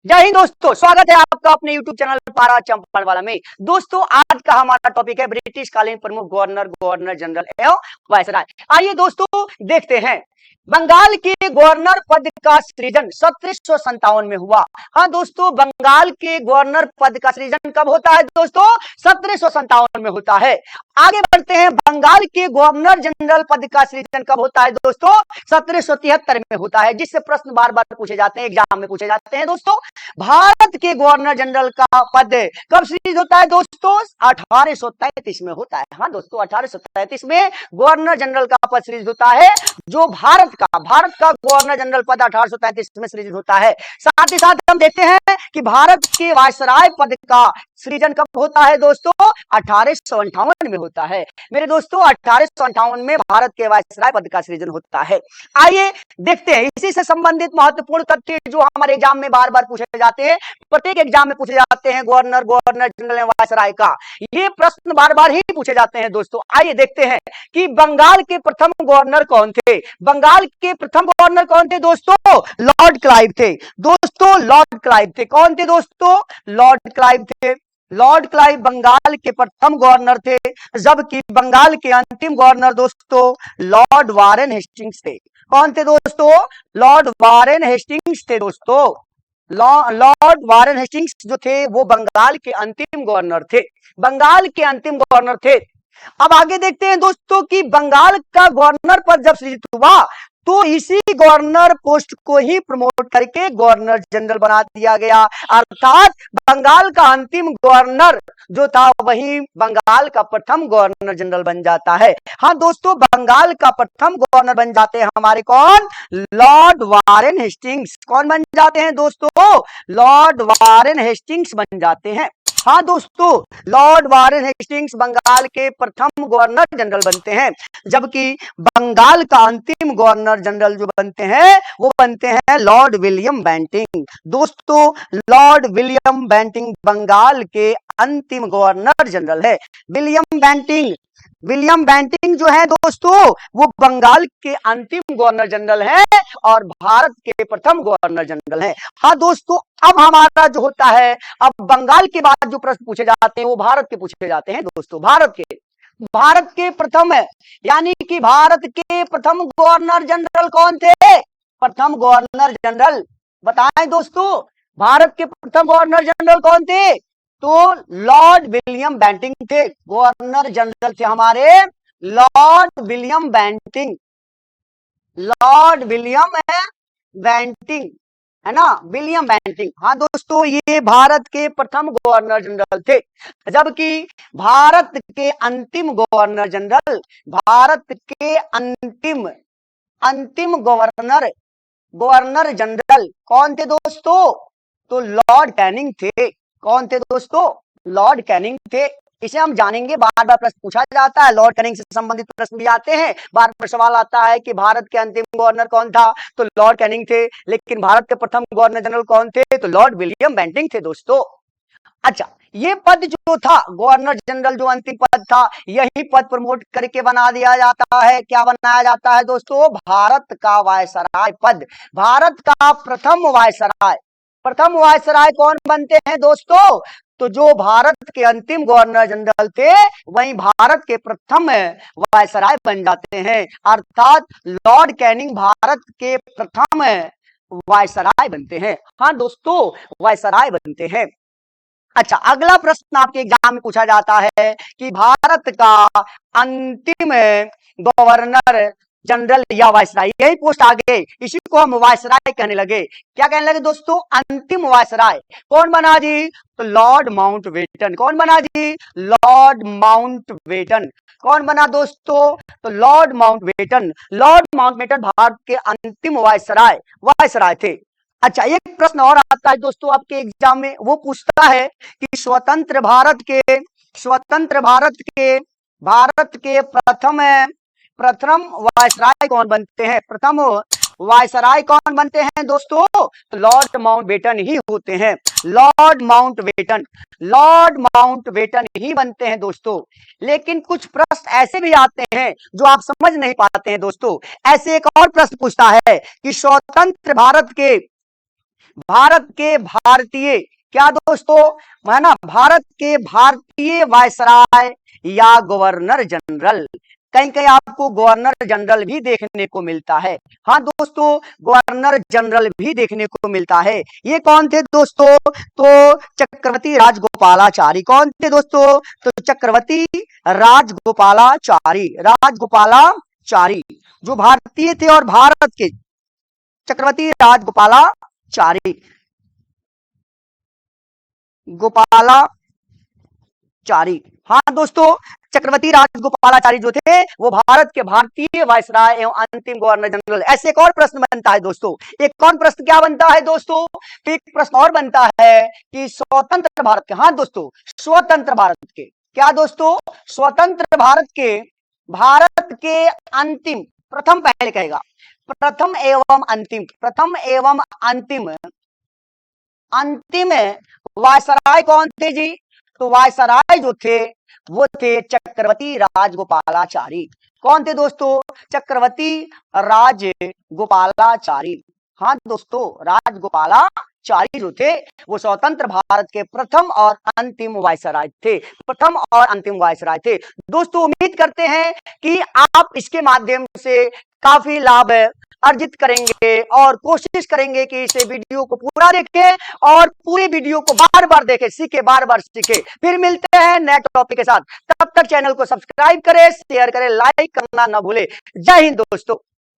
जय हिंद दोस्तों, स्वागत है आपका अपने YouTube चैनल पारा चंपड़ वाला में। दोस्तों, आज का हमारा टॉपिक है ब्रिटिश कालीन प्रमुख गवर्नर, गवर्नर जनरल एवं वायसराय। आइए दोस्तों देखते हैं। बंगाल के गवर्नर पद का सृजन 1757 में हुआ। हाँ दोस्तों, बंगाल के गवर्नर पद का सृजन कब होता है दोस्तों? 1757 में होता है। आगे बढ़ते हैं। बंगाल के गवर्नर जनरल पद का सृजन कब होता है दोस्तों? 1773 में होता है। जिससे प्रश्न बार बार पूछे जाते हैं, एग्जाम में पूछे जाते हैं दोस्तों। भारत के गवर्नर जनरल का पद कब सृजित होता है दोस्तों? 1833 में होता है। हाँ दोस्तों, 1833 में गवर्नर जनरल का पद सृजित होता है। जो भारत का गवर्नर जनरल पद 1833 में सृजित होता है। साथ ही साथ हम देखते हैं कि भारत के वायसराय पद का सृजन कब होता है दोस्तों? 1858 में होता है। मेरे दोस्तों, 1858 में भारत के वायसराय पद का सृजन होता है। आइए देखते हैं इसी से संबंधित महत्वपूर्ण तथ्य जो हमारे एग्जाम में बार बार पूछे जाते हैं। प्रत्येक एग्जाम में पूछे जाते हैं गवर्नर, गवर्नर जनरल वायसराय का ये प्रश्न बार बार ही पूछे जाते हैं दोस्तों। आइए देखते हैं कि बंगाल के प्रथम गवर्नर कौन थे। बंगाल के प्रथम गवर्नर कौन थे दोस्तों? लॉर्ड क्लाइव थे। दोस्तों, लॉर्ड क्लाइव थे। कौन थे दोस्तों? लॉर्ड क्लाइव थे। लॉर्ड क्लाइव बंगाल के प्रथम गवर्नर थे। जबकि बंगाल के अंतिम गवर्नर दोस्तों लॉर्ड वारेन हेस्टिंग्स थे। कौन थे दोस्तों? लॉर्ड वारेन हेस्टिंग्स थे दोस्तों। लॉर्ड वारेन हेस्टिंग्स जो थे वो बंगाल के अंतिम गवर्नर थे। बंगाल के अंतिम गवर्नर थे। अब आगे देखते हैं दोस्तों कि बंगाल का गवर्नर पद जब सृजित हुआ तो इसी गवर्नर पोस्ट को ही प्रमोट करके गवर्नर जनरल बना दिया गया। अर्थात बंगाल का अंतिम गवर्नर जो था वही बंगाल का प्रथम गवर्नर जनरल बन जाता है। हाँ दोस्तों, बंगाल का प्रथम गवर्नर बन जाते हैं हमारे कौन? Lord Warren Hastings. कौन बन जाते हैं दोस्तों? लॉर्ड वारेन हेस्टिंग्स बन जाते हैं। हाँ दोस्तों, लॉर्ड वारेन हेस्टिंग्स बंगाल के प्रथम गवर्नर जनरल बनते हैं। जबकि बंगाल का अंतिम गवर्नर जनरल जो बनते हैं वो बनते हैं लॉर्ड विलियम बेंटिंग। दोस्तों, लॉर्ड विलियम बेंटिंग बंगाल के अंतिम गवर्नर जनरल है। विलियम बेंटिंग जो है दोस्तों वो बंगाल के अंतिम गवर्नर जनरल है और भारत के प्रथम गवर्नर जनरल है। हाँ दोस्तों, अब हमारा जो होता है, अब बंगाल के बाद जो प्रश्न पूछे जाते हैं वो भारत के पूछे जाते हैं दोस्तों। भारत के प्रथम है, यानी कि भारत के प्रथम गवर्नर जनरल कौन थे? प्रथम गवर्नर जनरल बताएं दोस्तों, भारत के प्रथम गवर्नर जनरल कौन थे? तो लॉर्ड विलियम बेंटिंग थे। गवर्नर जनरल थे हमारे Lord William Bentinck. Lord William Bentinck है ना, विलियम बेंटिंग। हाँ दोस्तों, ये भारत के प्रथम गवर्नर जनरल थे। जबकि भारत के अंतिम गवर्नर जनरल, भारत के अंतिम गवर्नर जनरल कौन थे दोस्तों? तो लॉर्ड कैनिंग थे। कौन थे दोस्तों? लॉर्ड कैनिंग थे। इसे हम जानेंगे, बार बार प्रश्न पूछा जाता है, लॉर्ड कैनिंग से संबंधित प्रश्न भी आते हैं। बार बार सवाल आता है कि भारत के अंतिम गवर्नर कौन था? तो लॉर्ड कैनिंग थे। लेकिन भारत के प्रथम गवर्नर जनरल कौन थे? तो लॉर्ड विलियम बेंटिंग थे दोस्तों। अच्छा, ये पद जो था गवर्नर जनरल, जो अंतिम पद था, यही पद प्रमोट करके बना दिया जाता है। क्या बनाया जाता है दोस्तों? भारत का वायसराय पद। भारत का प्रथम वायसराय कौन बनते हैं दोस्तों? तो जो भारत के अंतिम गवर्नर जनरल थे वही भारत के प्रथम वायसराय बन जाते हैं। अर्थात लॉर्ड कैनिंग भारत के प्रथम वायसराय बनते हैं। हाँ दोस्तों, वायसराय बनते हैं। अच्छा, अगला प्रश्न आपके एग्जाम में पूछा जाता है कि भारत का अंतिम गवर्नर जनरल या वायसराय, यही पोस्ट आ गए, इसी को हम वायसराय कहने लगे। क्या कहने लगे दोस्तों? अंतिम वायसराय कौन बना जी? तो लॉर्ड माउंटबेटन। कौन बना जी? Lord Mountbatten. कौन बना दोस्तों? तो Lord Mountbatten. Lord Mountbatten Bharat के अंतिम वायसराय थे। अच्छा, एक प्रश्न और आता है दोस्तों आपके एग्जाम में, वो पूछता है कि स्वतंत्र भारत के प्रथम वायसराय कौन बनते हैं? प्रथम वायसराय कौन बनते हैं दोस्तों? तो लॉर्ड माउंटबेटन ही होते हैं। लॉर्ड माउंटबेटन ही बनते हैं दोस्तों। लेकिन कुछ प्रश्न ऐसे भी आते हैं जो आप समझ नहीं पाते हैं दोस्तों। ऐसे एक और प्रश्न पूछता है कि स्वतंत्र भारत के भारत के भारतीय, क्या दोस्तों, है ना, भारत के भारतीय वायसराय या गवर्नर जनरल। कहीं कहीं आपको गवर्नर जनरल भी देखने को मिलता है। हाँ दोस्तों, गवर्नर जनरल भी देखने को मिलता है। ये कौन थे दोस्तों? तो चक्रवर्ती राजगोपालाचारी। कौन थे दोस्तों? तो चक्रवर्ती राजगोपालाचारी, राजगोपालाचारी जो भारतीय थे और भारत के चक्रवर्ती राजगोपालाचारी, गोपालाचारी। हाँ दोस्तों, चक्रवर्ती राजगोपालाचारी जो थे वो भारत के भारतीय वायसराय एवं अंतिम गवर्नर जनरल। ऐसे एक और प्रश्न बनता है दोस्तों, एक और प्रश्न क्या बनता है दोस्तों? तो एक प्रश्न और बनता है कि स्वतंत्र भारत के, हाँ दोस्तों, स्वतंत्र भारत के, क्या दोस्तों, स्वतंत्र भारत के अंतिम, प्रथम पहले कहेगा, प्रथम एवं अंतिम, प्रथम एवं अंतिम, अंतिम वायसराय कौन थे जी? तो वायसराय जो थे वो थे चक्रवर्ती राजगोपालाचारी। कौन थे दोस्तों? चक्रवर्ती राजगोपालाचारी। हाँ दोस्तों, राजगोपालाचारी जो थे वो स्वतंत्र भारत के प्रथम और अंतिम वायसराय थे, प्रथम और अंतिम वायसराय थे। दोस्तों उम्मीद करते हैं कि आप इसके माध्यम से काफी लाभ अर्जित करेंगे और कोशिश करेंगे कि इसे वीडियो को पूरा देखें और पूरी वीडियो को बार बार देखें, सीखे, बार बार सीखे। फिर मिलते हैं नए टॉपिक के साथ। तब तक चैनल को सब्सक्राइब करें, शेयर करें, लाइक करना ना भूले। जय हिंद दोस्तों।